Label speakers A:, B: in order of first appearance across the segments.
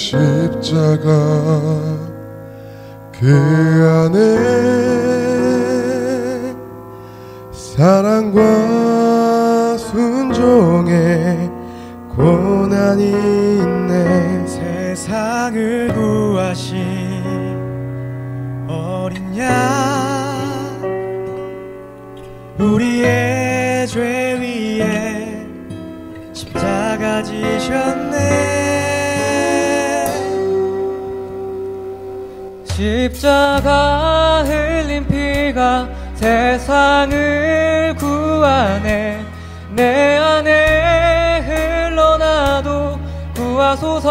A: 십자가 그 안에 사랑과 순종의 고난이 있네.
B: 세상을 구하신 어린 양 우리의 죄 위에 십자가 지셨네. 십자가 흘린 피가 세상을 구하네. 내 안에 흘러나도 구하소서.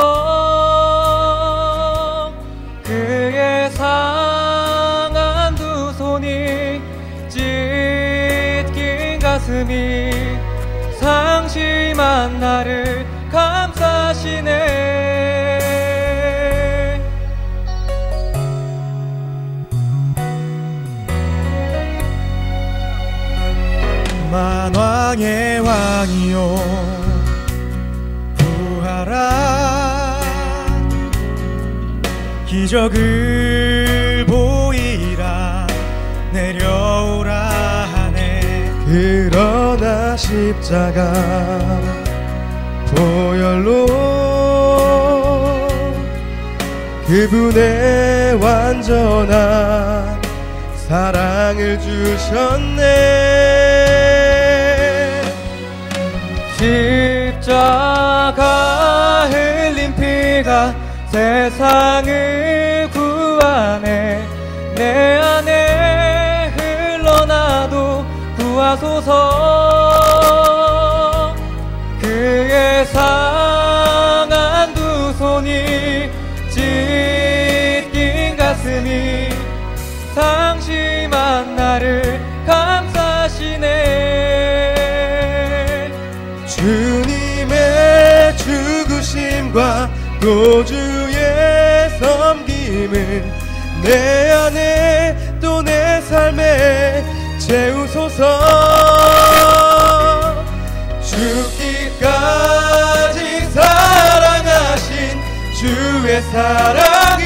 B: 그의 상한 두 손이 찢긴 가슴이 상심한 나를 감싸시네. 만왕의 왕이요 부활아 기적을 보이라 내려오라 하네.
A: 그러나 십자가 보혈로 그분의 완전한 사랑을 주셨네.
B: 십자가 흘린 피가 세상을 구하네. 내 안에 흘러나도 구하소서. 그의 상한 두 손이 찢긴 가슴이 상심한 나를 감싸시네.
A: 주님의 죽으심과 또 주의 섬김을 내 안에 또 내 삶에 채우소서. 죽기까지 사랑하신 주의 사랑을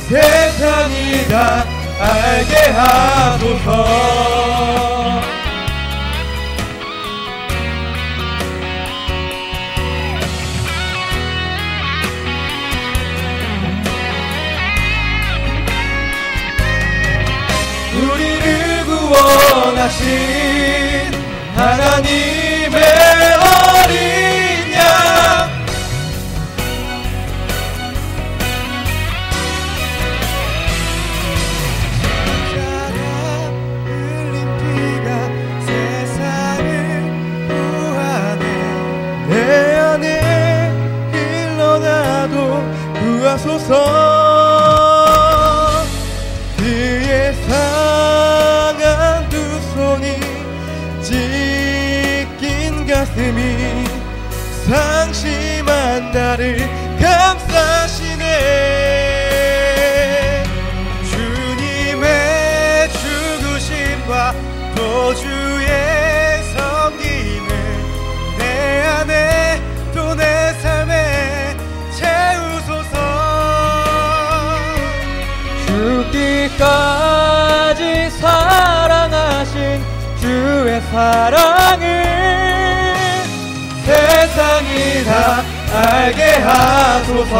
A: 세상이 다 알게 하소서. 우리를 구원하신 하나님의 어린 양 십자가 흘린 피가 세상을 구하네. 내 안에 흘러나도 구하소서. 그의 상한 두 손이 찢긴 가슴이 상심한 나를 감싸시네. 주님의 죽으심과 또 주의 섬김을 내 안에 또 내 삶에 채우소서.
B: 죽기까지 사랑하신 주의 사랑을 세상이 다 알게 하소서.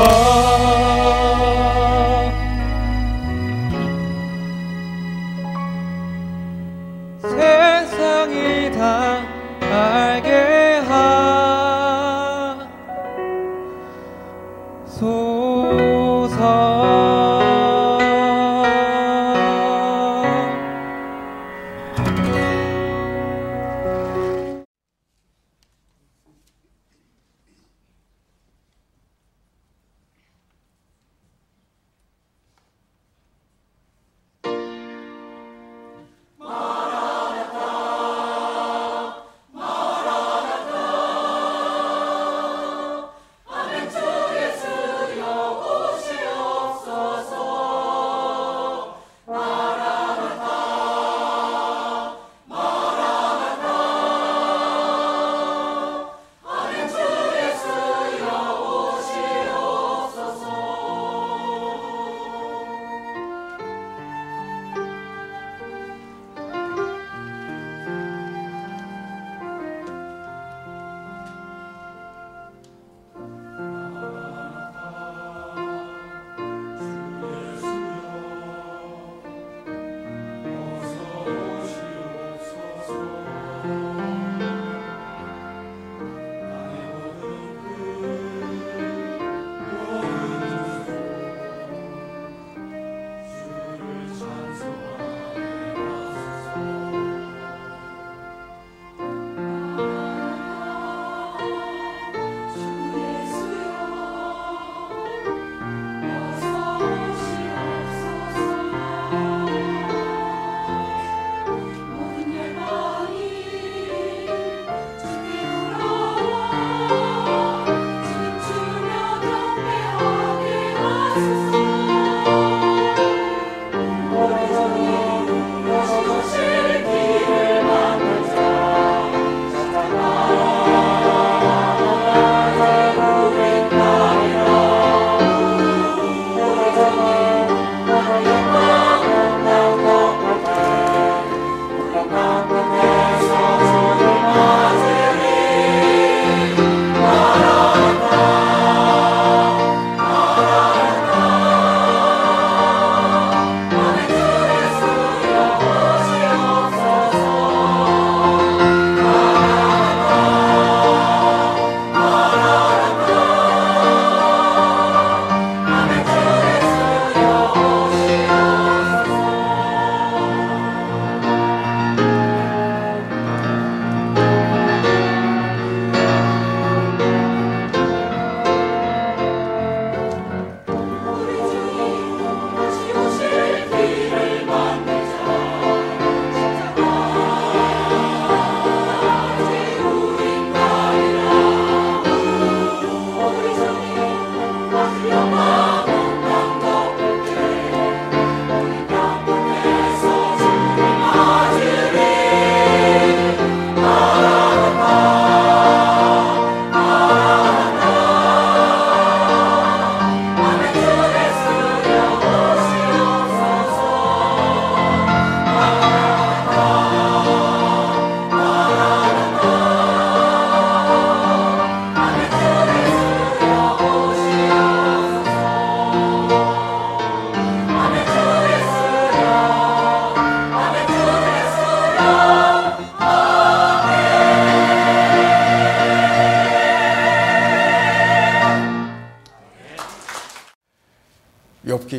B: 세상이 다 알게 하소서.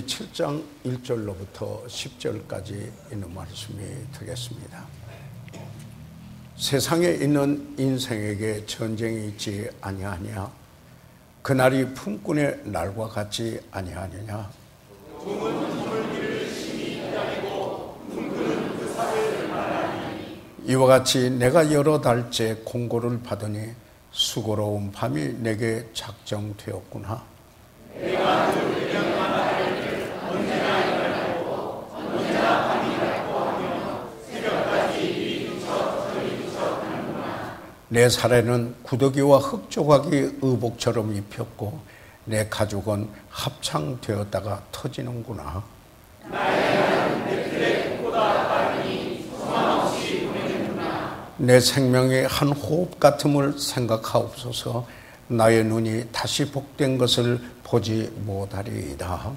C: 창세기 7장 1절로부터 10절까지 있는 말씀이 되겠습니다. 세상에 있는 인생에게 전쟁이 있지 아니하냐? 그날이 품꾼의 날과 같지 아니하느냐? 이와 같이 내가 여러 달째 공고를 받으니 수고로운 밤이 내게 작정되었구나. 내 살에는 구더기와 흙조각이 의복처럼 입혔고 내 가죽은 합창되었다가 터지는구나. 내 생명의 한 호흡 같음을 생각하옵소서. 나의 눈이 다시 복된 것을 보지 못하리이다.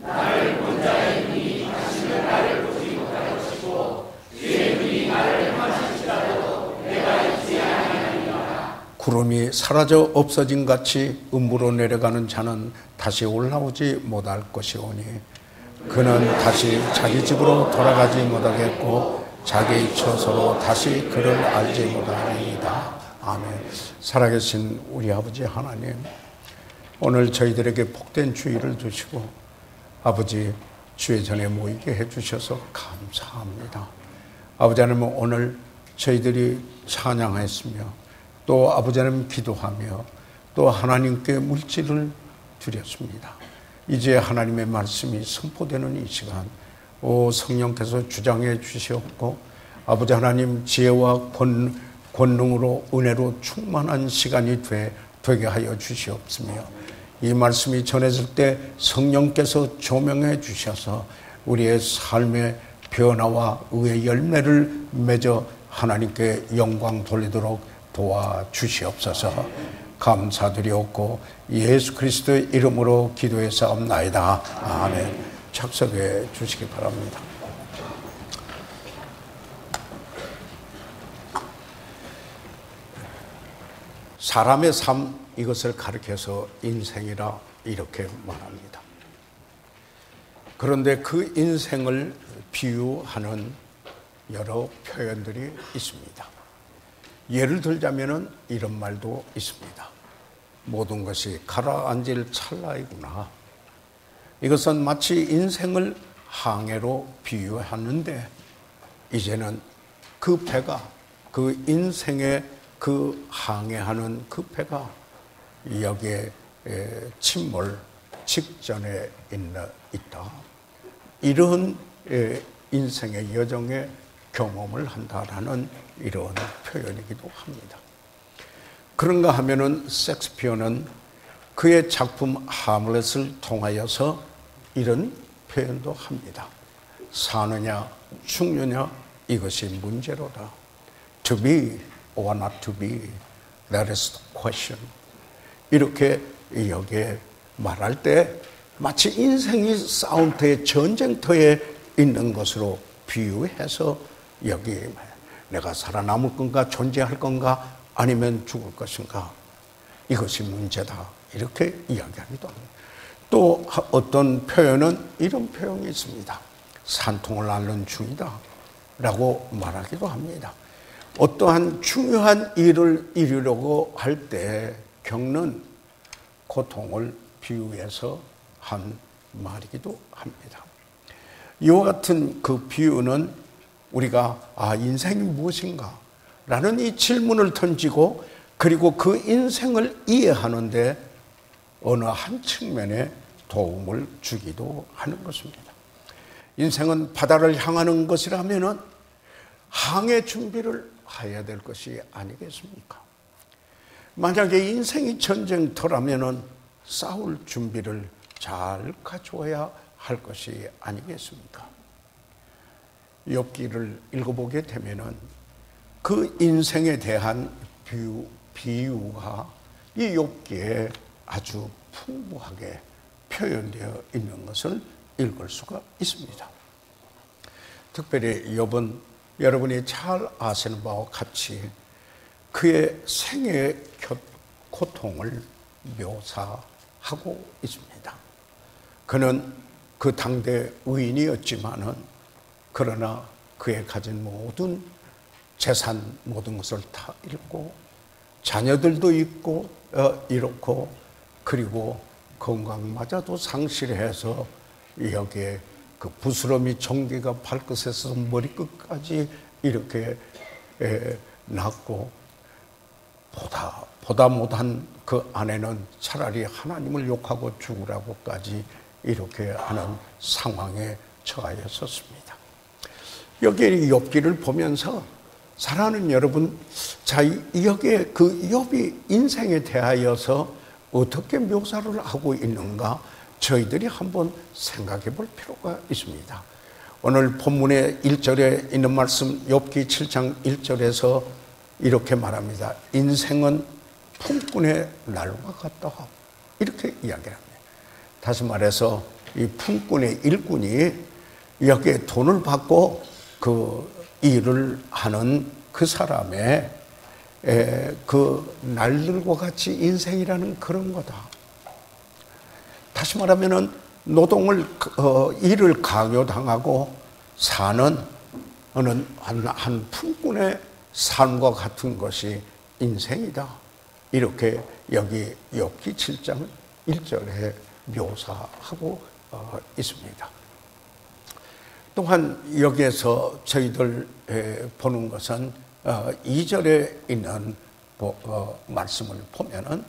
C: 나를 본 자의 눈이 다시는 나를 보지 못할 것이고 그의 눈이 나를 행하실지라도 내가 잊지 아니하리라. 구름이 사라져 없어진 같이 음부로 내려가는 자는 다시 올라오지 못할 것이오니 그는 다시 자기 집으로 돌아가지 못하겠고 자기 처소로 다시 그를 알지 못하리이다. 아멘. 살아계신 우리 아버지 하나님, 오늘 저희들에게 복된 주일을 주시고 아버지 주의 전에 모이게 해주셔서 감사합니다. 아버지 하나님, 오늘 저희들이 찬양했으며 또 아버지 하나님 기도하며 또 하나님께 물질을 드렸습니다. 이제 하나님의 말씀이 선포되는 이 시간, 오 성령께서 주장해 주시옵고 아버지 하나님 지혜와 권능으로 은혜로 충만한 시간이 되게 하여 주시옵으며 이 말씀이 전해질 때 성령께서 조명해 주셔서 우리의 삶의 변화와 의의 열매를 맺어 하나님께 영광 돌리도록 도와주시옵소서. 감사드리옵고 예수 그리스도의 이름으로 기도해 싸움나이다. 아멘. 착석해 주시기 바랍니다. 사람의 삶, 이것을 가리켜서 인생이라 이렇게 말합니다. 그런데 그 인생을 비유하는 여러 표현들이 있습니다. 예를 들자면 이런 말도 있습니다. 모든 것이 가라앉을 찰나이구나. 이것은 마치 인생을 항해로 비유하는데 이제는 그 배가, 그 인생의 그 항해하는 그 배가 여기에 침몰 직전에 있다. 이런 인생의 여정의 경험을 한다라는 이런 표현이기도 합니다. 그런가 하면은 셰익스피어는 그의 작품 하물렛을 통하여서 이런 표현도 합니다. 사느냐 죽느냐 이것이 문제로다. To be or not to be, that is the question. 이렇게 여기에 말할 때 마치 인생이 싸움터에 전쟁터에 있는 것으로 비유해서 여기 내가 살아남을 건가 존재할 건가 아니면 죽을 것인가 이것이 문제다 이렇게 이야기하기도 합니다. 또 어떤 표현은 이런 표현이 있습니다. 산통을 앓는 중이다 라고 말하기도 합니다. 어떠한 중요한 일을 이루려고 할 때 겪는 고통을 비유해서 한 말이기도 합니다. 이와 같은 그 비유는 우리가 인생이 무엇인가 라는 이 질문을 던지고 그리고 그 인생을 이해하는데 어느 한 측면에 도움을 주기도 하는 것입니다. 인생은 바다를 향하는 것이라면 항해 준비를 해야 될 것이 아니겠습니까? 만약에 인생이 전쟁터라면 싸울 준비를 잘 가져야 할 것이 아니겠습니까? 욥기를 읽어보게 되면은 그 인생에 대한 비유가 이 욥기에 아주 풍부하게 표현되어 있는 것을 읽을 수가 있습니다. 특별히 욥은 여러분이 잘 아시는 바와 같이 그의 생애의 고통을 묘사하고 있습니다. 그는 그 당대 의인이었지만은 그러나 그의 가진 모든 재산 모든 것을 다 잃고 자녀들도 잃고 잃었고 그리고 건강마저도 상실해서 여기에 그 부스러미 종기가 발끝에서 머리끝까지 이렇게 났고 보다 못한 그 아내는 차라리 하나님을 욕하고 죽으라고까지 이렇게 하는 상황에 처하였었습니다. 여기 욥기를 보면서 사랑하는 여러분, 자 여기에 그 욥이 인생에 대하여서 어떻게 묘사를 하고 있는가 저희들이 한번 생각해 볼 필요가 있습니다. 오늘 본문의 1절에 있는 말씀 욥기 7장 1절에서 이렇게 말합니다. 인생은 품꾼의 날과 같다. 이렇게 이야기합니다. 다시 말해서 이 품꾼의 일꾼이 여기에 돈을 받고 그 일을 하는 그 사람의 그 날들과 같이 인생이라는 그런 거다. 다시 말하면은 노동을 일을 강요당하고 사는 한 품꾼의 삶과 같은 것이 인생이다. 이렇게 여기 욥기 7장 1절에 묘사하고 있습니다. 또한 여기에서 저희들 보는 것은 2절에 있는 말씀을 보면은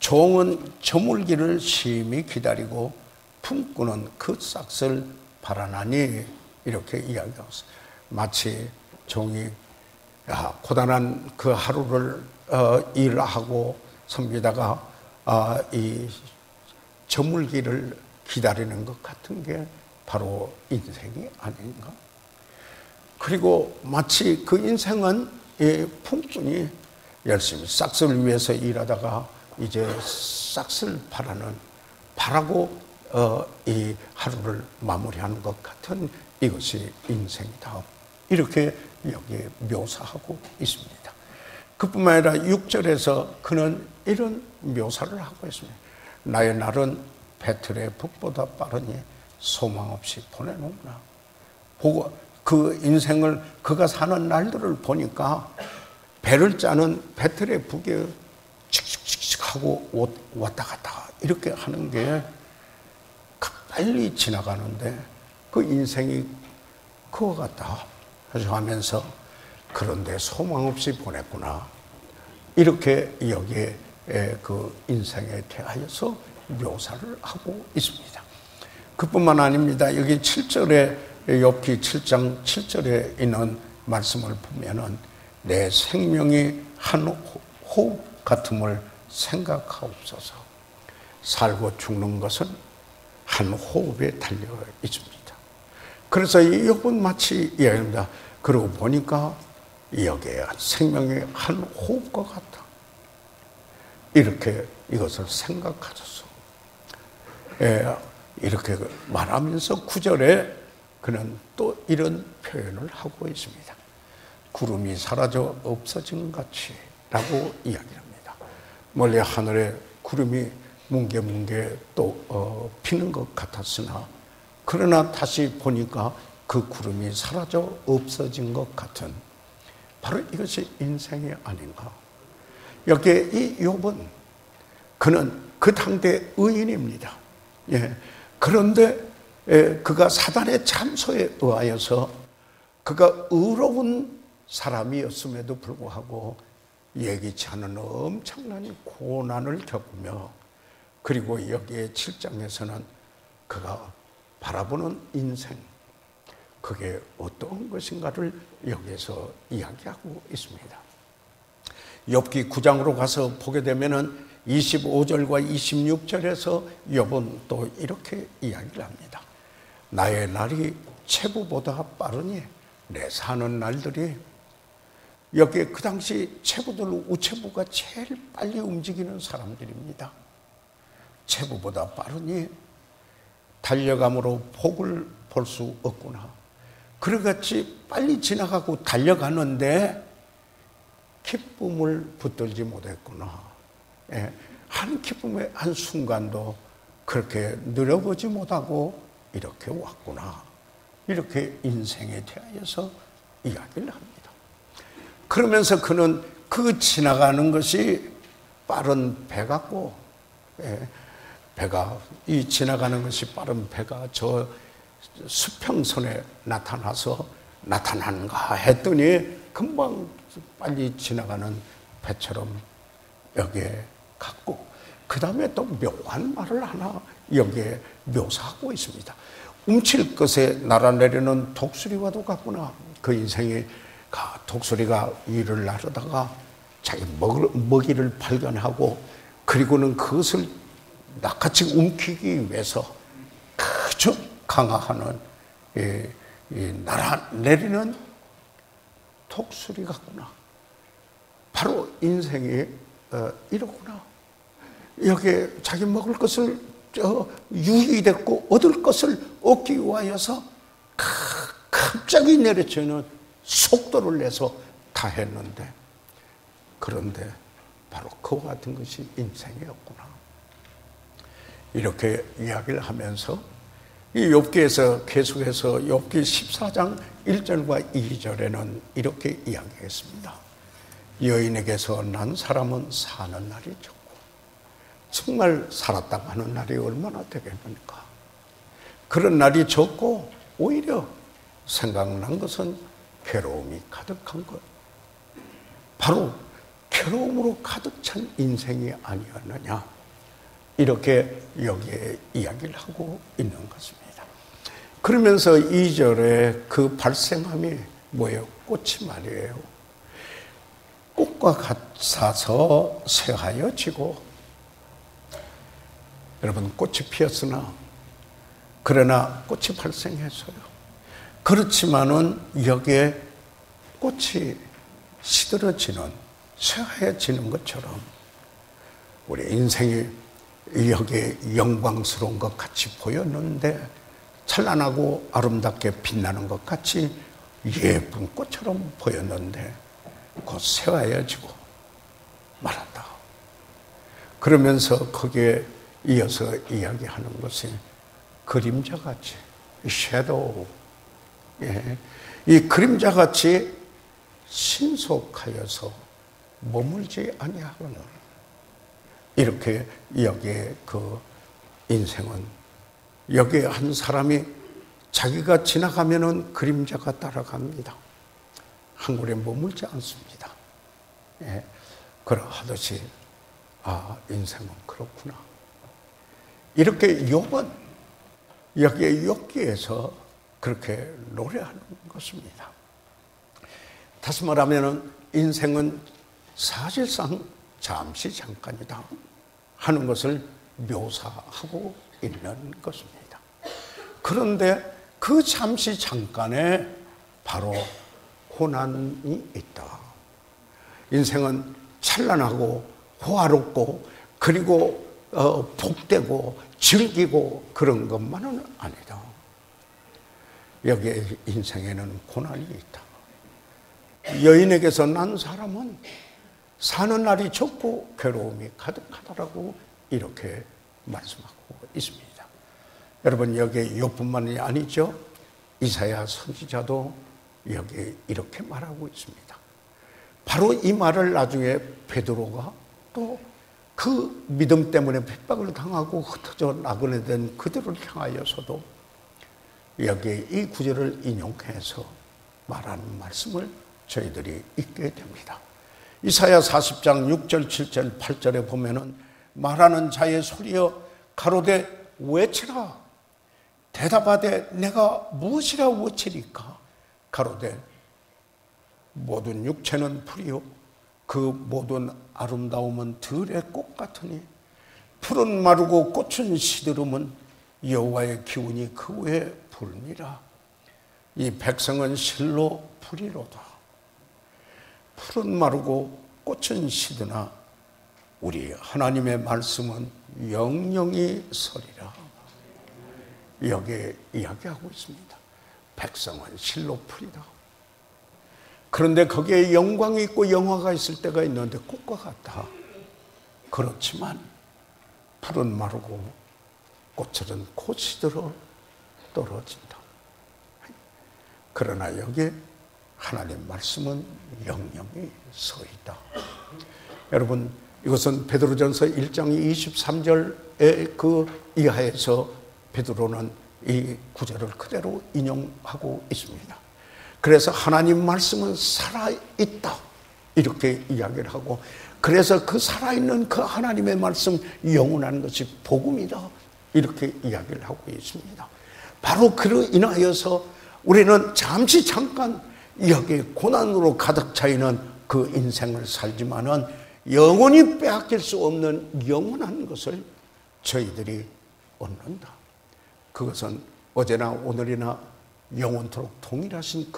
C: 종은 저물기를 심히 기다리고 품꾼은 그 싹을 바라나니 이렇게 이야기하고 있어요. 마치 종이 고단한 그 하루를 일하고 섬기다가 이 저물기를 기다리는 것 같은 게 바로 인생이 아닌가. 그리고 마치 그 인생은 품꾼이 열심히 싹을 위해서 일하다가 이제 싹을 바라고 이 하루를 마무리하는 것 같은 이것이 인생이다. 이렇게 여기 묘사하고 있습니다. 그뿐만 아니라 6절에서 그는 이런 묘사를 하고 있습니다. 나의 날은 배틀의 북보다 빠르니 소망 없이 보내놓구나. 보고 그 인생을 그가 사는 날들을 보니까 배를 짜는 배틀의 북에 칙칙칙칙 하고 왔다 갔다 이렇게 하는 게 빨리 지나가는데 그 인생이 그와 같다 하면서 그런데 소망 없이 보냈구나. 이렇게 여기에 그 인생에 대하여서 묘사를 하고 있습니다. 그뿐만 아닙니다. 여기 7절에 욥기 7장 7절에 있는 말씀을 보면은 내 생명이 한 호흡 같음을 생각하옵소서. 살고 죽는 것은 한 호흡에 달려 있습니다. 그래서 이 욥은 마치 이야기합니다. 그러고 보니까 여기에 생명의 한 호흡과 같다. 이렇게 이것을 생각하셔서 이렇게 말하면서 9절에 그는 또 이런 표현을 하고 있습니다. 구름이 사라져 없어진 같이 라고 이야기합니다. 멀리 하늘에 구름이 뭉게뭉게 또 피는 것 같았으나 그러나 다시 보니까 그 구름이 사라져 없어진 것 같은 바로 이것이 인생이 아닌가. 여기에 이 욥은 그는 그 당대 의인입니다. 예. 그런데 그가 사단의 참소에 의하여서 그가 의로운 사람이었음에도 불구하고 예기치 않은 엄청난 고난을 겪으며 그리고 여기에 7장에서는 그가 바라보는 인생 그게 어떤 것인가를 여기에서 이야기하고 있습니다. 욥기 9장으로 가서 보게 되면은 25절과 26절에서 욥은 또 이렇게 이야기를 합니다. 나의 날이 체부보다 빠르니 내 사는 날들이 여기에 그 당시 체부들 우체부가 제일 빨리 움직이는 사람들입니다. 체부보다 빠르니 달려감으로 복을 볼 수 없구나. 그러같이 빨리 지나가고 달려가는데 기쁨을 붙들지 못했구나. 한 기쁨의 한 순간도 그렇게 누려보지 못하고 이렇게 왔구나. 이렇게 인생에 대하여서 이야기를 합니다. 그러면서 그는 그 지나가는 것이 빠른 배 같고, 배가, 이 지나가는 것이 빠른 배가 저 수평선에 나타나는가 했더니 금방 빨리 지나가는 배처럼 여기에 갔고, 그 다음에 또 묘한 말을 하나 여기에 묘사하고 있습니다. 움칠 것에 날아내리는 독수리와도 같구나. 그 인생이 독수리가 위를 나르다가 자기 먹이를 발견하고, 그리고는 그것을 낚아채 움키기 위해서 아주 강화하는 날아내리는 독수리 같구나. 바로 인생이 이렇구나. 여기에 자기 먹을 것을 유익됐고 얻을 것을 얻기 위하여서 갑자기 내려치는 속도를 내서 다 했는데, 그런데 바로 그와 같은 것이 인생이었구나. 이렇게 이야기를 하면서 이 욥기에서 계속해서 욥기 14장 1절과 2절에는 이렇게 이야기했습니다. 여인에게서 난 사람은 사는 날이 적고 정말 살았다고 하는 날이 얼마나 되겠습니까? 그런 날이 적고 오히려 생각난 것은 괴로움이 가득한 것. 바로 괴로움으로 가득 찬 인생이 아니었느냐. 이렇게 여기에 이야기를 하고 있는 것입니다. 그러면서 2절에 그 발생함이 뭐예요? 꽃이 말이에요. 꽃과 같아서 새하여 지고, 여러분 꽃이 피었으나 그러나 꽃이 발생했어요. 그렇지만은 여기에 꽃이 시들어지는, 새하얘지는 것처럼 우리 인생이 여기에 영광스러운 것 같이 보였는데, 찬란하고 아름답게 빛나는 것 같이 예쁜 꽃처럼 보였는데 곧 새하얘지고 말았다. 그러면서 거기에 이어서 이야기하는 것이 그림자같이, 섀도우, 이 그림자같이 신속하여서 머물지 아니하거늘. 이렇게 여기에 그 인생은, 여기에 한 사람이 자기가 지나가면은 그림자가 따라갑니다. 한 곳에 머물지 않습니다. 그러하듯이 인생은 그렇구나. 이렇게 욥은 여기에 욥기에서 그렇게 노래하는 것입니다. 다시 말하면 인생은 사실상 잠시 잠깐이다 하는 것을 묘사하고 있는 것입니다. 그런데 그 잠시 잠깐에 바로 고난이 있다. 인생은 찬란하고 호화롭고 그리고 복되고 즐기고 그런 것만은 아니다. 여기에 인생에는 고난이 있다. 여인에게서 난 사람은 사는 날이 적고 괴로움이 가득하다라고 이렇게 말씀하고 있습니다. 여러분, 여기에 욥뿐만이 아니죠. 이사야 선지자도 여기에 이렇게 말하고 있습니다. 바로 이 말을 나중에 베드로가 또 그 믿음 때문에 핍박을 당하고 흩어져 나그네 된 그들을 향하여서도 여기에 이 구절을 인용해서 말하는 말씀을 저희들이 읽게 됩니다. 이사야 40장 6절, 7절, 8절에 보면은 말하는 자의 소리여 가로되 외치라. 대답하되 내가 무엇이라 외치리까? 가로되 모든 육체는 풀이요 그 모든 아름다움은 들의 꽃 같으니 풀은 마르고 꽃은 시들음은 여호와의 기운이 그 위에 불니라. 이 백성은 실로 풀이로다. 풀은 마르고 꽃은 시드나 우리 하나님의 말씀은 영영이 서리라. 여기에 이야기하고 있습니다. 백성은 실로 풀이다. 그런데 거기에 영광이 있고 영화가 있을 때가 있는데 꽃과 같다. 그렇지만 풀은 마르고 꽃은 곧 시들어 떨어진다. 그러나 여기에 하나님 말씀은 영영이 서 있다. 여러분, 이것은 베드로전서 1장 23절의 그 이하에서 베드로는 이 구절을 그대로 인용하고 있습니다. 그래서 하나님 말씀은 살아있다 이렇게 이야기를 하고, 그래서 그 살아있는 그 하나님의 말씀, 영원한 것이 복음이다 이렇게 이야기를 하고 있습니다. 바로 그로 인하여서 우리는 잠깐 여기 고난으로 가득 차 있는 그 인생을 살지만은 영원히 빼앗길 수 없는 영원한 것을 저희들이 얻는다. 그것은 어제나 오늘이나 영원토록 동일하신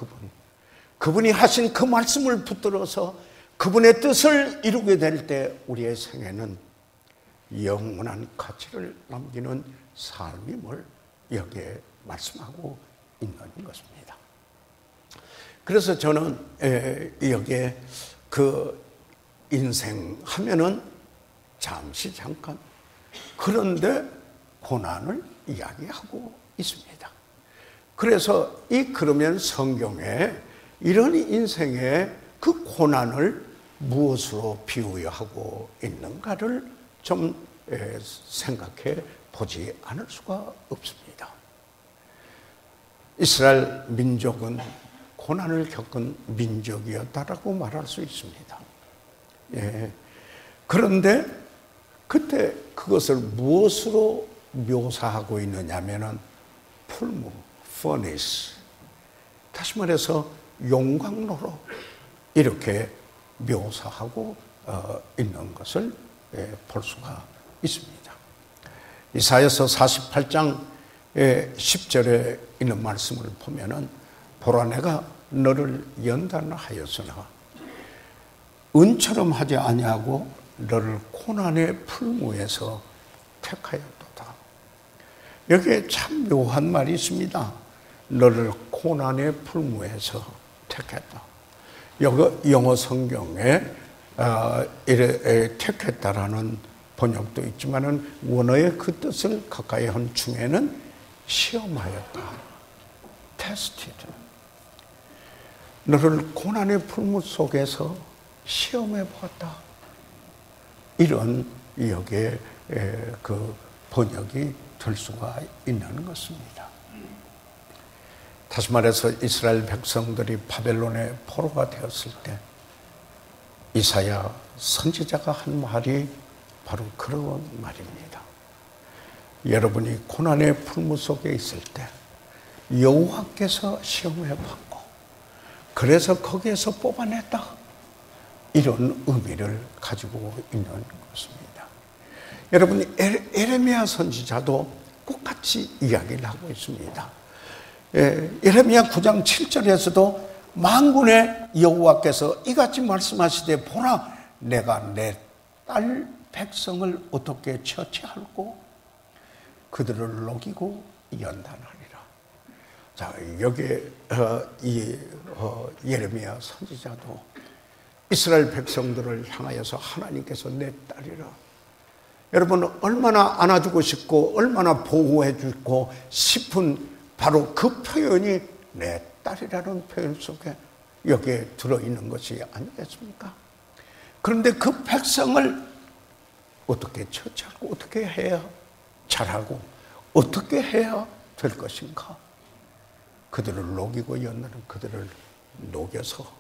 C: 그분이 하신 그 말씀을 붙들어서 그분의 뜻을 이루게 될 때 우리의 생애는 영원한 가치를 남기는 삶임을 여기에 말씀하고 있는 것입니다. 그래서 저는 여기에 그 인생 하면은 잠깐, 그런데 고난을 이야기하고 있습니다. 그래서 그러면 성경에 이런 인생의 그 고난을 무엇으로 비유하고 있는가를 좀 생각해 보지 않을 수가 없습니다. 이스라엘 민족은 고난을 겪은 민족이었다라고 말할 수 있습니다. 그런데 그때 그것을 무엇으로 묘사하고 있느냐면은 풀무, furnace, 다시 말해서 용광로로 이렇게 묘사하고 있는 것을 볼 수가 있습니다. 이사야서 48장 10절에 있는 말씀을 보면은 보라, 내가 너를 연단하였으나 은처럼 하지 아니하고 너를 고난의 풀무에서 택하였도다. 여기에 참 묘한 말이 있습니다. 너를 고난의 풀무에서 택했다. 영어 성경에 택했다라는 번역도 있지만은 원어의 그 뜻을 가까이 한 중에는 시험하였다. tested. 너를 고난의 풀무 속에서 시험해 보았다. 이런 여기에 그 번역이 될 수가 있는 것입니다. 다시 말해서 이스라엘 백성들이 바벨론의 포로가 되었을 때 이사야 선지자가 한 말이 바로 그런 말입니다. 여러분이 고난의 풀무 속에 있을 때 여호와께서 시험해 봤고 그래서 거기에서 뽑아냈다. 이런 의미를 가지고 있는 것입니다. 여러분, 예레미야 선지자도 똑같이 이야기를 하고 있습니다. 예레미야 9장 7절에서도 만군의 여호와께서 이같이 말씀하시되 보라, 내가 내 딸 백성을 어떻게 처치할고 그들을 녹이고 연단하리라. 자, 여기에 예레미야 선지자도 이스라엘 백성들을 향하여서 하나님께서 내 딸이라. 여러분, 얼마나 안아주고 싶고 얼마나 보호해주고 싶은 바로 그 표현이 내 딸이라는 표현 속에 여기에 들어있는 것이 아니겠습니까? 그런데 그 백성을 어떻게 처치하고 어떻게 해야 잘하고 어떻게 해야 될 것인가? 그들을 녹이고 연단하는, 그들을 녹여서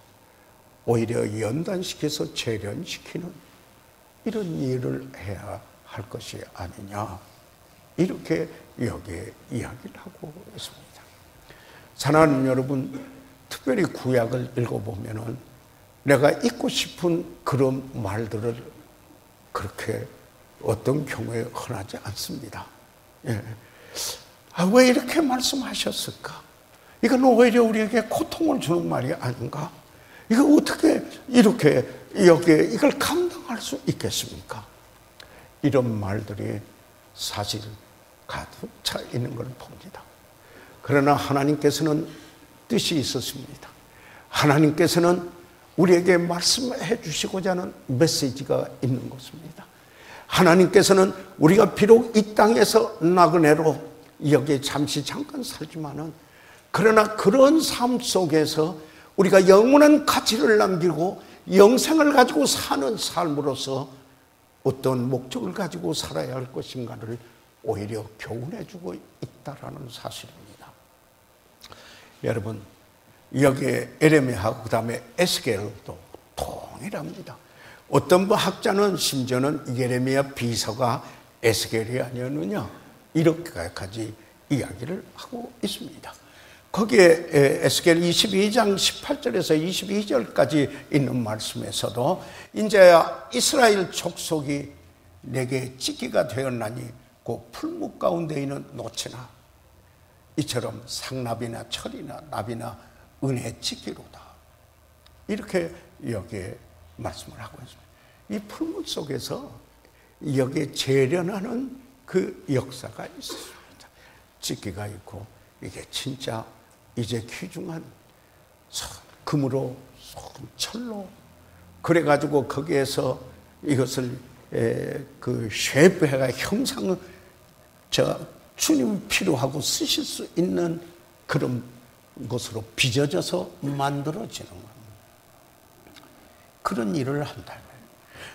C: 오히려 연단시켜서 재련시키는 이런 일을 해야 할 것이 아니냐, 이렇게 여기에 이야기를 하고 있습니다. 사랑하는 여러분, 특별히 구약을 읽어보면은 내가 읽고 싶은 그런 말들을 그렇게 어떤 경우에 흔하지 않습니다. 왜 이렇게 말씀하셨을까? 이건 오히려 우리에게 고통을 주는 말이 아닌가? 이거 어떻게 이렇게 여기에 이걸 감당할 수 있겠습니까? 이런 말들이 사실 가득 차 있는 걸 봅니다. 그러나 하나님께서는 뜻이 있었습니다. 하나님께서는 우리에게 말씀해 주시고자 하는 메시지가 있는 것입니다. 하나님께서는 우리가 비록 이 땅에서 나그네로 여기에 잠시 잠깐 살지만은, 그러나 그런 삶 속에서 우리가 영원한 가치를 남기고 영생을 가지고 사는 삶으로서 어떤 목적을 가지고 살아야 할 것인가를 오히려 교훈해주고 있다라는 사실입니다. 여러분, 여기에 에레미야하고 그 다음에 에스겔도 동일합니다. 어떤 학자는 심지어는 예레미야 비서가 에스겔이 아니었느냐 이렇게까지 이야기를 하고 있습니다. 거기에 에스겔 22장 18절에서 22절까지 있는 말씀에서도 이제 이스라엘 족속이 내게 찢기가 되었나니 그 풀무 가운데 있는 노치나 이처럼 상납이나 철이나 납이나 은혜 찢기로다. 이렇게 여기에 말씀을 하고 있습니다. 이 풀무 속에서 여기에 재련하는 그 역사가 있습니다. 찢기가 있고 이게 진짜 이제 귀중한 금으로 철로 그래가지고 거기에서 이것을 그 쉐프가 형상을 주님 필요하고 쓰실 수 있는 그런 것으로 빚어져서 만들어지는 겁니다. 그런 일을 한다.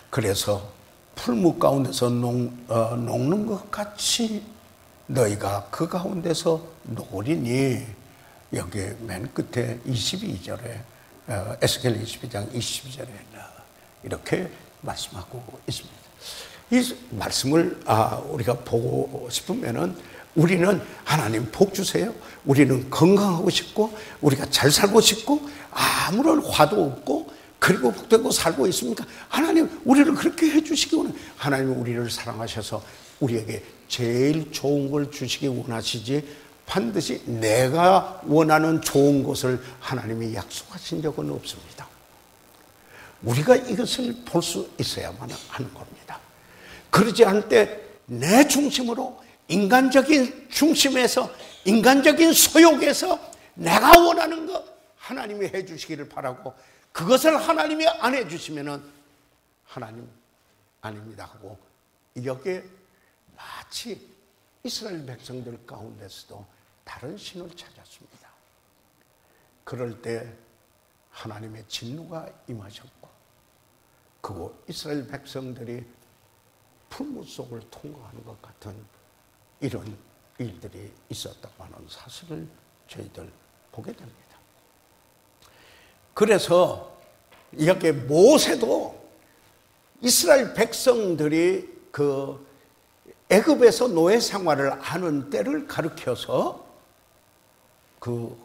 C: 그래서 풀무 가운데서 녹는 것 같이 너희가 그 가운데서 녹으리니, 여기 맨 끝에 22절에 에스겔 22장 22절에 이렇게 말씀하고 있습니다. 이 말씀을 우리가 보고 싶으면은 우리는 하나님 복 주세요. 우리는 건강하고 싶고 우리가 잘 살고 싶고 아무런 화도 없고 그리고 복되고 살고 있습니까? 하나님 우리를 그렇게 해주시기 원해요. 하나님은 우리를 사랑하셔서 우리에게 제일 좋은 걸 주시기 원하시지 반드시 내가 원하는 좋은 것을 하나님이 약속하신 적은 없습니다. 우리가 이것을 볼 수 있어야만 하는 겁니다. 그러지 않을 때 내 중심으로 인간적인 중심에서 인간적인 소욕에서 내가 원하는 것 하나님이 해주시기를 바라고, 그것을 하나님이 안 해주시면은 하나님 아닙니다 하고 여기에 마치 이스라엘 백성들 가운데서도 다른 신을 찾았습니다. 그럴 때 하나님의 진노가 임하셨고 그리고 이스라엘 백성들이 풀무 속을 통과하는 것 같은 이런 일들이 있었다고 하는 사실을 저희들 보게 됩니다. 그래서 이렇게 모세도 이스라엘 백성들이 그 애굽에서 노예 생활을 하는 때를 가리켜서 그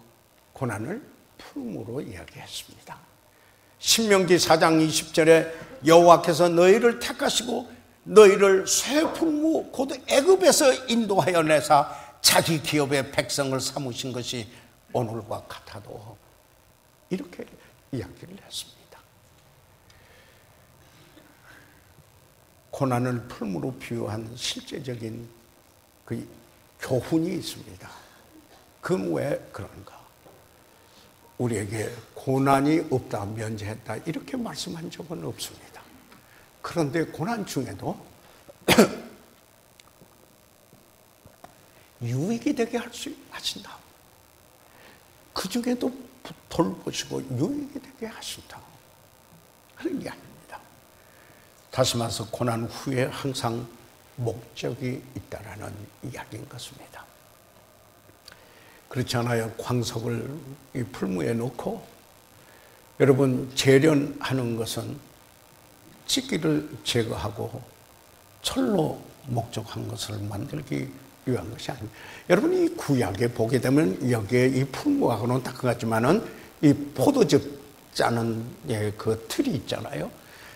C: 고난을 풀무로 이야기했습니다. 신명기 4장 20절에 여호와께서 너희를 택하시고 너희를 새 풀무 곧 애굽에서 인도하여 내사 자기 기업의 백성을 삼으신 것이 오늘과 같아도 이렇게 이야기를 했습니다. 고난을 풀무로 비유한 실제적인 그 교훈이 있습니다. 그건 왜 그런가? 우리에게 고난이 없다, 면제했다 이렇게 말씀한 적은 없습니다. 그런데 고난 중에도 유익이 되게 하신다. 그 중에도 돌보시고 유익이 되게 하신다. 그런 이야기입니다. 다시 말해서 고난 후에 항상 목적이 있다라는 이야기인 것입니다. 그렇지 않아요? 광석을 이 풀무에 넣고 여러분 재련하는 것은 찢기를 제거하고 철로 목적한 것을 만들기 위한 것이 아닙니다. 여러분 이 구약에 보게 되면 여기에 이 풀무하고는 딱 같지만은 이 포도즙 짜는 그 틀이 있잖아요.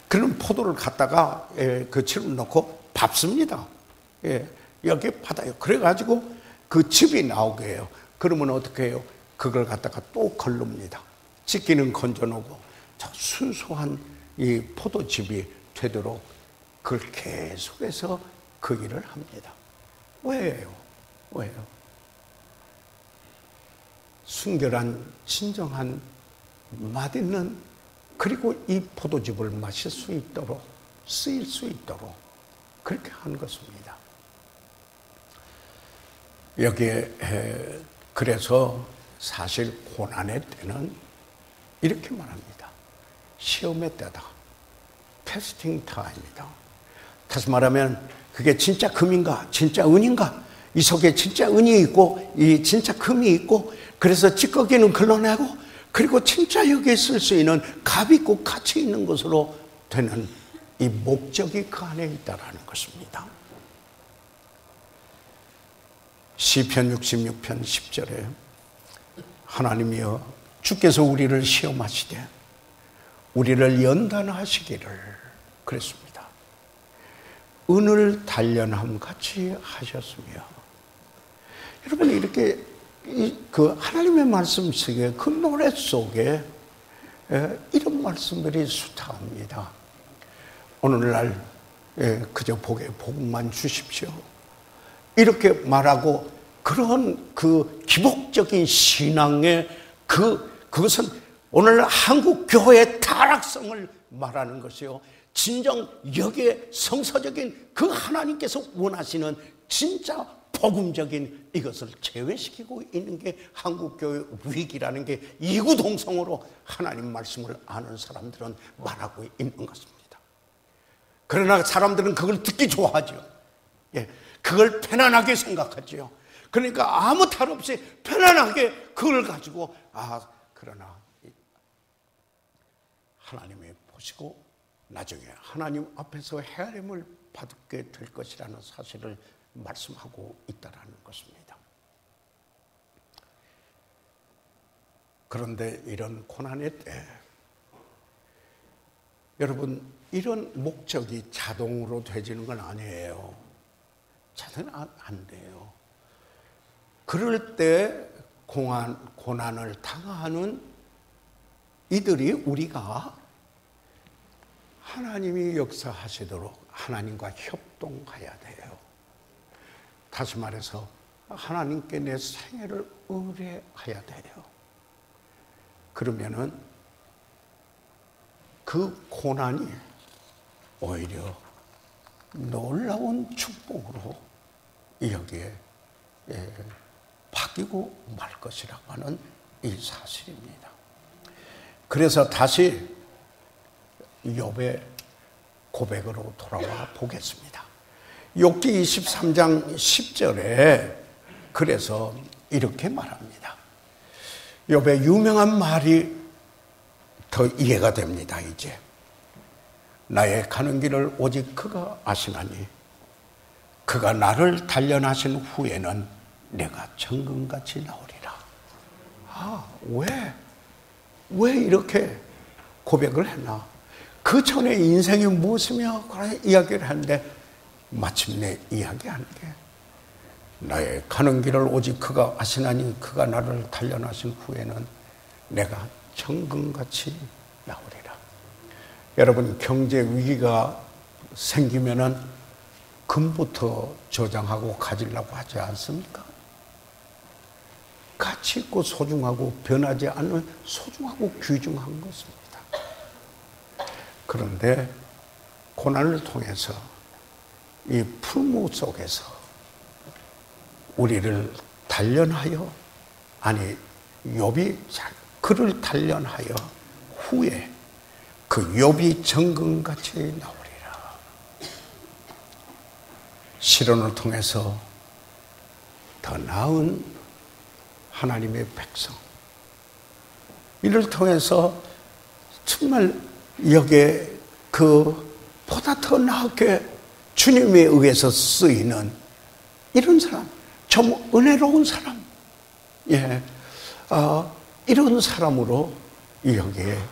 C: 그런 포도를 갖다가 그 칩을 넣고 밟습니다. 여기에 받아요. 그래가지고 그 즙이 나오게 해요. 그러면 어떻게 해요? 그걸 갖다가 또 걸릅니다. 찢기는 건져놓고 순수한 이 포도즙이 되도록 그걸 계속해서 그 일을 합니다. 왜요? 왜요? 순결한 진정한 맛있는 그리고 이 포도즙을 마실 수 있도록 쓰일 수 있도록 그렇게 한 것입니다. 여기에 그래서 사실 고난의 때는 이렇게 말합니다. 시험의 때다. 테스팅 타임이다. 다시 말하면 그게 진짜 금인가 진짜 은인가, 이 속에 진짜 은이 있고 이 진짜 금이 있고, 그래서 찌꺼기는 걸러내고, 그리고 진짜 여기에 쓸 수 있는 값 있고 가치 있는 것으로 되는 이 목적이 그 안에 있다라는 것입니다. 시편 66편 10절에 하나님이여 주께서 우리를 시험하시되 우리를 연단하시기를 그랬습니다. 은을 단련함 같이 하셨으며, 여러분 이렇게 그 하나님의 말씀 속에, 그 노래 속에 이런 말씀들이 수타합니다. 오늘날 그저 복에 복만 주십시오, 이렇게 말하고, 그런 그 기복적인 신앙의 그것은 오늘날 한국 교회의 타락성을 말하는 것이요, 진정 여기에 성서적인 그 하나님께서 원하시는 진짜 복음적인 이것을 제외시키고 있는 게 한국교회 위기라는 게 이구동성으로 하나님 말씀을 아는 사람들은 말하고 있는 것입니다. 그러나 사람들은 그걸 듣기 좋아하죠. 그걸 편안하게 생각하죠. 그러니까 아무 탈 없이 편안하게 그걸 가지고 그러나 하나님이 보시고 나중에 하나님 앞에서 헤아림을 받게 될 것이라는 사실을 말씀하고 있다는 것입니다. 그런데 이런 고난의 때 여러분, 이런 목적이 자동으로 되지는 건 아니에요. 자동은 안 돼요. 그럴 때 고난을 당하는 이들이 우리가 하나님이 역사하시도록 하나님과 협동해야 돼요. 다시 말해서 하나님께 내 생애를 의뢰해야 돼요. 그러면은 그 고난이 오히려 놀라운 축복으로 여기에 바뀌고 말 것이라고 하는 이 사실입니다. 그래서 다시 욥의 고백으로 돌아와 보겠습니다. 욥기 23장 10절에 그래서 이렇게 말합니다. 욥의 유명한 말이 더 이해가 됩니다. 이제 나의 가는 길을 오직 그가 아시나니 그가 나를 단련하신 후에는 내가 정금같이 나오리라. 왜 이렇게 고백을 했나? 그 전에 인생이 무엇이며 그런 이야기를 하는데 마침내 이야기하는 게 나의 가는 길을 오직 그가 아시나니 그가 나를 단련하신 후에는 내가 정금같이 나오리라. 여러분, 경제 위기가 생기면은 금부터 저장하고 가지려고 하지 않습니까? 가치 있고 소중하고 변하지 않는 소중하고 귀중한 것입니다. 그런데 고난을 통해서 이 풀무 속에서 우리를 단련하여, 욥이 그를 단련하여 후에 그 욥이 정금같이 나오리라. 시련을 통해서 더 나은 하나님의 백성, 이를 통해서 정말 여기에 보다 더 나게 주님에 의해서 쓰이는 이런 사람, 좀 은혜로운 사람, 이런 사람으로 여기에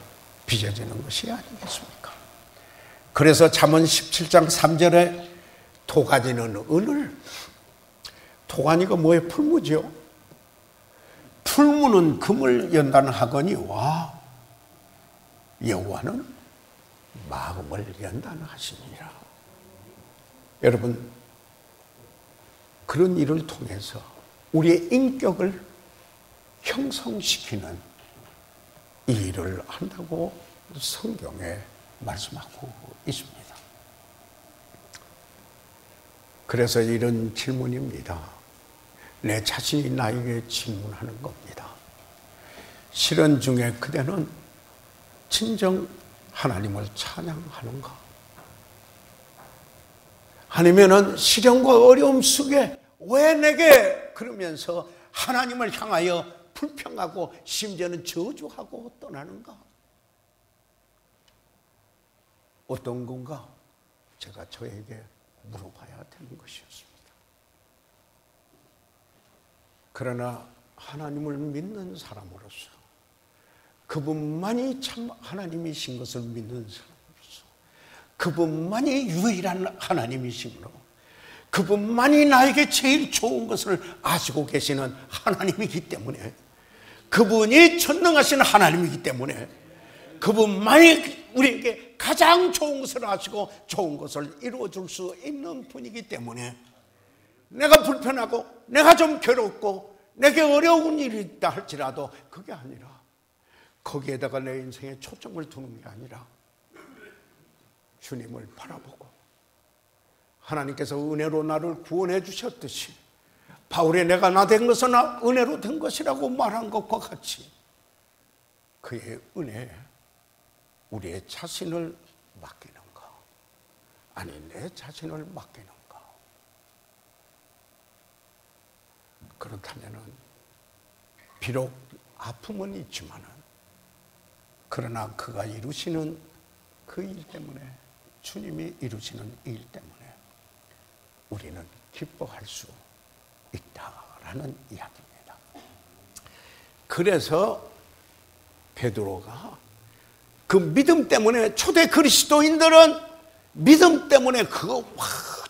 C: 빚어지는 것이 아니겠습니까? 그래서 잠언 17장 3절에 도가니는 은을, 도가니가 뭐예요? 풀무죠. 풀무는 금을 연단하거니와 여호와는 마음을 연단하시니라. 여러분, 그런 일을 통해서 우리의 인격을 형성시키는 이 일을 한다고 성경에 말씀하고 있습니다. 그래서 이런 질문입니다. 내 자신이 나에게 질문하는 겁니다. 시련 중에 그대는 진정 하나님을 찬양하는가? 아니면은 시련과 어려움 속에 왜 내게 그러면서 하나님을 향하여 불평하고 심지어는 저주하고 떠나는가? 어떤 건가? 제가 저에게 물어봐야 되는 것이었습니다. 그러나 하나님을 믿는 사람으로서, 그분만이 참 하나님이신 것을 믿는 사람으로서, 그분만이 유일한 하나님이시므로, 그분만이 나에게 제일 좋은 것을 아시고 계시는 하나님이기 때문에, 그분이 전능하신 하나님이기 때문에, 그분만이 우리에게 가장 좋은 것을 아시고 좋은 것을 이루어줄 수 있는 분이기 때문에, 내가 불편하고 내가 좀 괴롭고 내게 어려운 일이 있다 할지라도 그게 아니라, 거기에다가 내 인생에 초점을 두는 게 아니라 주님을 바라보고, 하나님께서 은혜로 나를 구원해 주셨듯이 바울의 내가 나 된 것은 은혜로 된 것이라고 말한 것과 같이 그의 은혜에 우리의 자신을 맡기는가, 아니 내 자신을 맡기는가. 그렇다면 비록 아픔은 있지만은, 그러나 그가 이루시는 그 일 때문에, 주님이 이루시는 일 때문에 우리는 기뻐할 수 있다라는 이야기입니다. 그래서 베드로가 그 믿음 때문에, 초대 그리스도인들은 믿음 때문에 그거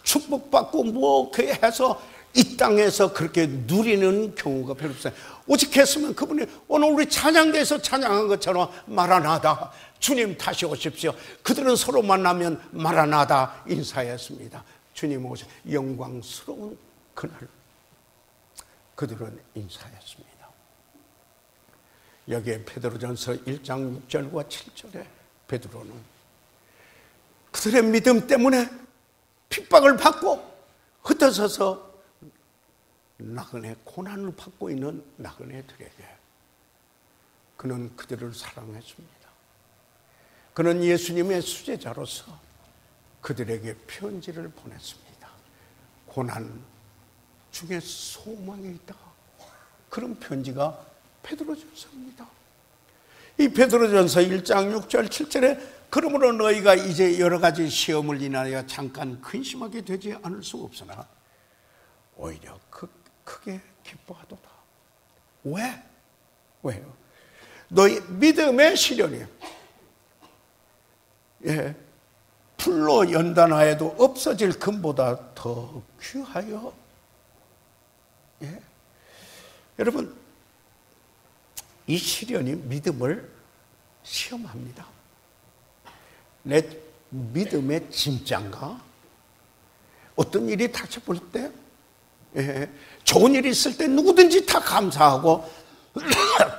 C: 축복받고 뭐 그렇게 해서 이 땅에서 그렇게 누리는 경우가 별로 없어요. 오직 했으면 그분이 오늘 우리 찬양대에서 찬양한 것처럼 마라나다, 주님 다시 오십시오. 그들은 서로 만나면 마라나다 인사했습니다. 주님 오셔 영광스러운 그날 그들은 인사했습니다. 여기에 베드로전서 1장 6절과 7절에 베드로는 그들의 믿음 때문에 핍박을 받고 흩어져서 나그네, 고난을 받고 있는 나그네들에게 그는 그들을 사랑했습니다. 그는 예수님의 수제자로서 그들에게 편지를 보냈습니다. 고난 중에 소망이 있다, 그런 편지가 베드로전서입니다. 이 베드로전서 1장 6절 7절에 그러므로 너희가 이제 여러 가지 시험을 인하여 잠깐 근심하게 되지 않을 수 없으나 오히려 크게 기뻐하도다. 왜? 왜요? 너희 믿음의 시련이 풀로 연단하여도 없어질 금보다 더 귀하여. 여러분, 이 시련이 믿음을 시험합니다. 내 믿음의 진짜인가? 어떤 일이 닥쳐볼 때, 좋은 일이 있을 때 누구든지 다 감사하고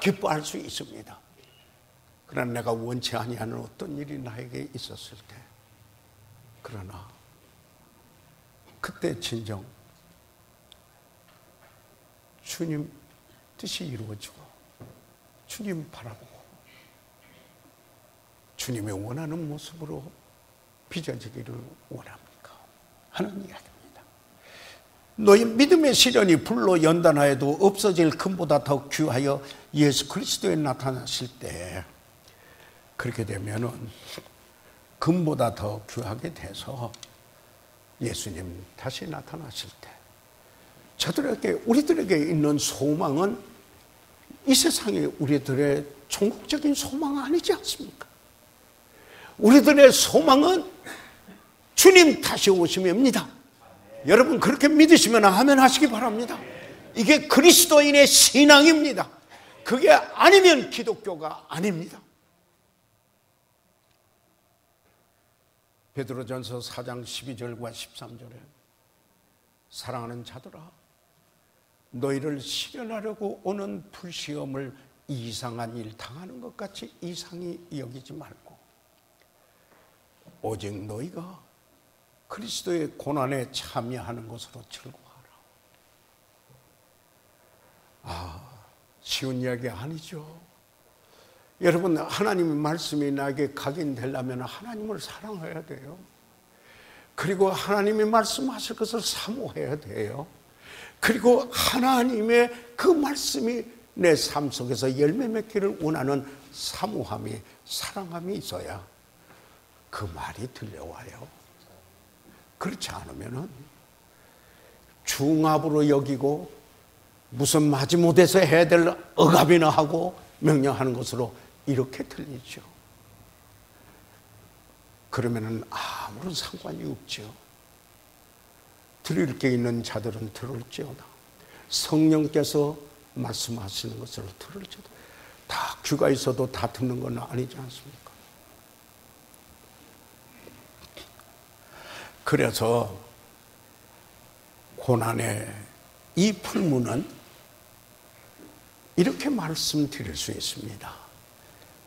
C: 기뻐할 수 있습니다. 그러나 내가 원치 아니하는 어떤 일이 나에게 있었을 때, 그러나 그때 진정 주님 뜻이 이루어지고 주님 바라보고 주님이 원하는 모습으로 빚어지기를 원합니까? 하는 이야기입니다. 너희 믿음의 시련이 불로 연단하여도 없어질 금보다 더 귀하여 예수 그리스도에 나타나실 때, 그렇게 되면은 금보다 더 귀하게 돼서 예수님 다시 나타나실 때 우리들에게 있는 소망은 이 세상에 우리들의 종국적인 소망은 아니지 않습니까? 우리들의 소망은 주님 다시 오심입니다. 여러분 그렇게 믿으시면 아멘 하시기 바랍니다. 이게 그리스도인의 신앙입니다. 그게 아니면 기독교가 아닙니다. 베드로전서 4장 12절과 13절에 사랑하는 자들아, 너희를 시련하려고 오는 불시험을 이상한 일 당하는 것 같이 이상히 여기지 말고 오직 너희가 그리스도의 고난에 참여하는 것으로 즐거워하라. 쉬운 이야기 아니죠. 여러분, 하나님의 말씀이 나에게 각인되려면 하나님을 사랑해야 돼요. 그리고 하나님이 말씀하실 것을 사모해야 돼요. 그리고 하나님의 그 말씀이 내 삶 속에서 열매 맺기를 원하는 사모함이, 사랑함이 있어야 그 말이 들려와요. 그렇지 않으면 중압으로 여기고 무슨 마지못해서 해야 될 억압이나 하고 명령하는 것으로 이렇게 들리죠. 그러면 아무런 상관이 없죠. 들을 게 있는 자들은 들을지어다. 성령께서 말씀하시는 것을 들을지어다. 다 귀가 있어도 다 듣는 건 아니지 않습니까? 그래서 고난의 이 풀무는 이렇게 말씀드릴 수 있습니다.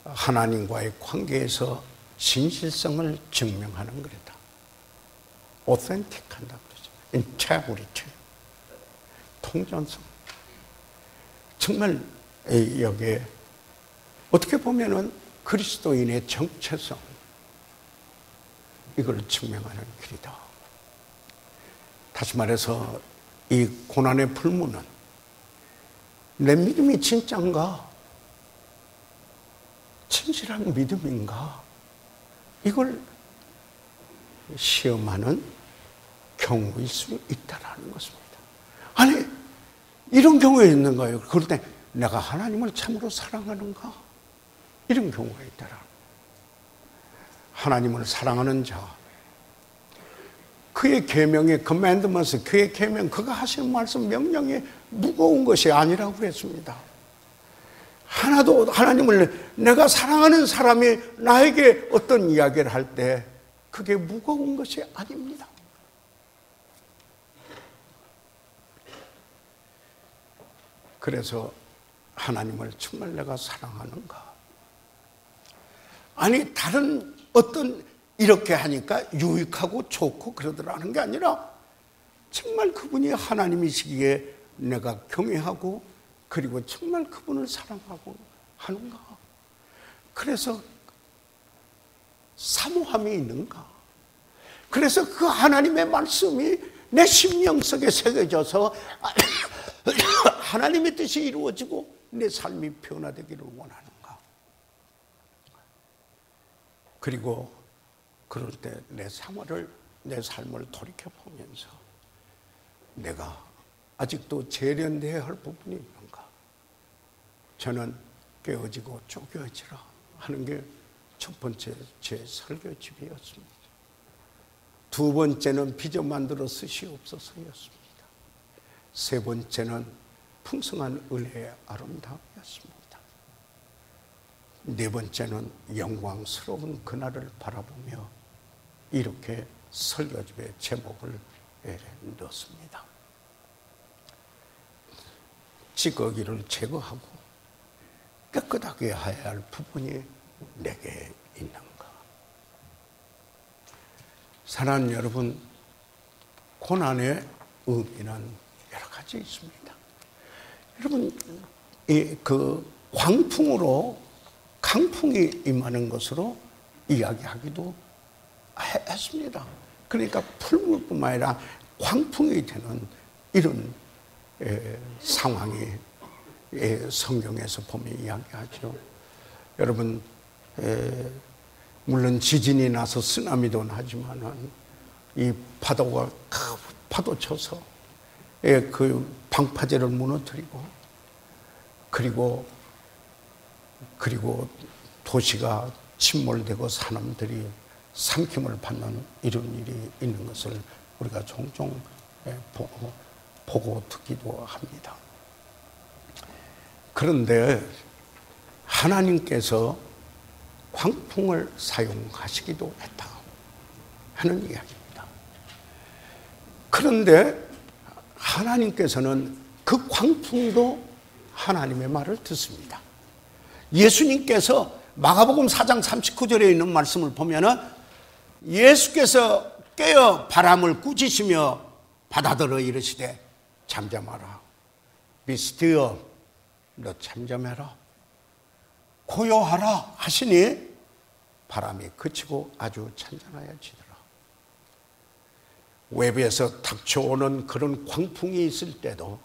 C: 하나님과의 관계에서 진실성을 증명하는 거다. 오센틱한다고 그러죠. 인테그리티, 통전성. 정말 여기에 어떻게 보면은 그리스도인의 정체성, 이걸 증명하는 길이다. 다시 말해서 이 고난의 풀무는 내 믿음이 진짜인가? 진실한 믿음인가? 이걸 시험하는 경우일 수 있다라는 것입니다. 아니, 이런 경우에 있는 거예요. 그럴 때 내가 하나님을 참으로 사랑하는가? 이런 경우가 있더라. 하나님을 사랑하는 자, 그의 계명의 commandments, 그의 계명, 그가 하시는 말씀, 명령이 무거운 것이 아니라고 그랬습니다. 하나도 하나님을, 내가 사랑하는 사람이 나에게 어떤 이야기를 할 때 그게 무거운 것이 아닙니다. 그래서 하나님을 정말 내가 사랑하는가? 아니, 다른 어떤 이렇게 하니까 유익하고 좋고 그러더라는 게 아니라 정말 그분이 하나님이시기에 내가 경외하고 그리고 정말 그분을 사랑하고 하는가? 그래서 사모함이 있는가? 그래서 그 하나님의 말씀이 내 심령 속에 새겨져서 하나님의 뜻이 이루어지고 내 삶이 변화되기를 원하는가? 그리고 그럴 때 내 삶을 돌이켜보면서 내가 아직도 재련돼야 할 부분이 있는가? 저는 깨어지고 쪼개어지라 하는 게 첫 번째 제 설교집이었습니다. 두 번째는 빚어 만들어 쓰시옵소서였습니다. 세 번째는 풍성한 은혜의 아름다움이었습니다. 네 번째는 영광스러운 그날을 바라보며 이렇게 설교집의 제목을 넣었습니다. 찌꺼기를 제거하고 깨끗하게 해야 할 부분이 내게 있는가? 사랑하는 여러분, 고난의 의미는 여러 가지 있습니다. 여러분, 그 광풍으로 강풍이 임하는 것으로 이야기하기도 했습니다. 그러니까 풀물뿐만 아니라 광풍이 되는 이런 상황이 성경에서 보면 이야기하죠. 여러분, 물론 지진이 나서 쓰나미도 나지만은 이 파도가 파도 쳐서 그 방파제를 무너뜨리고 그리고 도시가 침몰되고 사람들이 삼킴을 받는 이런 일이 있는 것을 우리가 종종 보고 듣기도 합니다. 그런데 하나님께서 광풍을 사용하시기도 했다 하는 이야기입니다. 그런데 하나님께서는 그 광풍도 하나님의 말을 듣습니다. 예수님께서 마가복음 4장 39절에 있는 말씀을 보면은 예수께서 깨어 바람을 꾸짖으며 바다들어 이르시되 잠잠하라, be still, 너 잠잠해라, 고요하라 하시니 바람이 그치고 아주 잔잔해지더라. 외부에서 닥쳐오는 그런 광풍이 있을 때도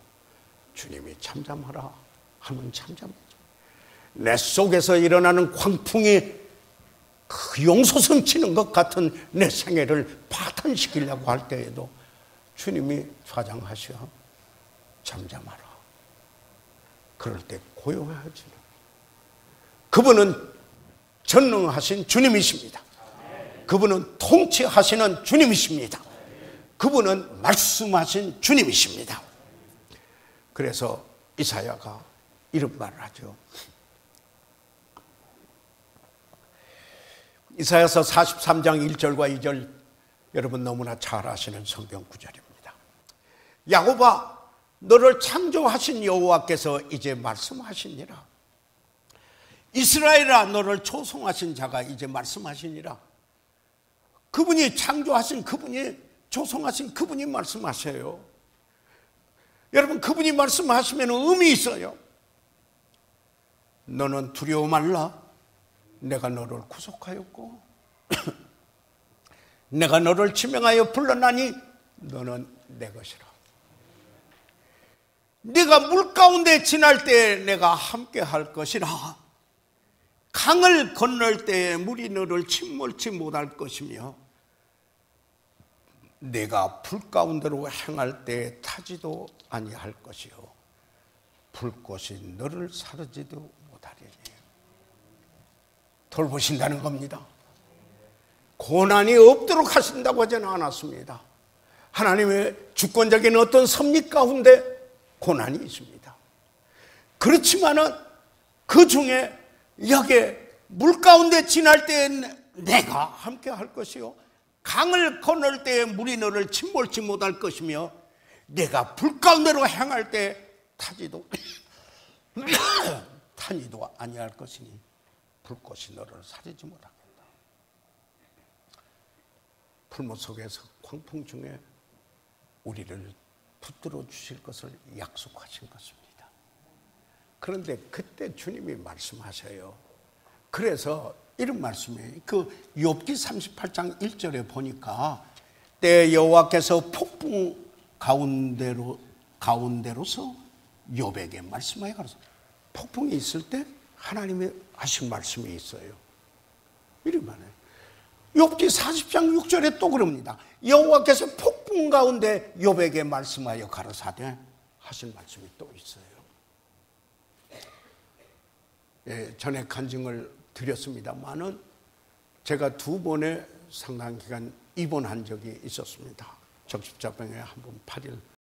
C: 주님이 잠잠하라 하면 잠잠해져. 내 속에서 일어나는 광풍이 그 용솟음 치는 것 같은 내 생애를 파탄시키려고 할 때에도 주님이 좌장하셔 잠잠하라. 그럴 때 고요해지는, 그분은 전능하신 주님이십니다. 그분은 통치하시는 주님이십니다. 그분은 말씀하신 주님이십니다. 그래서 이사야가 이런 말을 하죠. 이사야서 43장 1절과 2절, 여러분 너무나 잘 아시는 성경 구절입니다. 야곱아, 너를 창조하신 여호와께서 이제 말씀하시니라. 이스라엘아, 너를 조성하신 자가 이제 말씀하시니라. 그분이 창조하신, 그분이 조성하신 그분이 말씀하셔요. 여러분, 그분이 말씀하시면 의미 있어요. 너는 두려워 말라. 내가 너를 구속하였고 내가 너를 지명하여 불러나니 너는 내 것이라. 네가 물 가운데 지날 때 내가 함께 할 것이라. 강을 건널 때 물이 너를 침몰치 못할 것이며 내가 불 가운데로 행할 때 타지도 아니할 것이요 불꽃이 너를 사르지도 못하리니. 돌보신다는 겁니다. 고난이 없도록 하신다고 하지는 않았습니다. 하나님의 주권적인 어떤 섭리 가운데 고난이 있습니다. 그렇지만은 그 중에 여기에 물 가운데 지날 때 내가 함께 할 것이요 강을 건널 때 물이 너를 침몰치 못할 것이며 내가 불 가운데로 행할 때 타지도 타니도 아니할 것이니 불꽃이 너를 사리지 못하겠다. 풀무 속에서 광풍 중에 우리를 붙들어 주실 것을 약속하신 것입니다. 그런데 그때 주님이 말씀하셔요. 그래서 이런 말씀이에요. 그 욥기 38장 1절에 보니까 때 여호와께서 폭풍 가운데로서 욥에게 말씀하여 가라서, 폭풍이 있을 때 하나님이 하신 말씀이 있어요. 이런 말이에요. 욥기 40장 6절에 또 그럽니다. 여호와께서 폭풍 가운데 욥에게 말씀하여 가라사대 하신 말씀이 또 있어요. 예, 전에 간증을 드렸습니다만은 제가 2번의 상당 기간 입원한 적이 있었습니다. 적십자병에 한 번 8일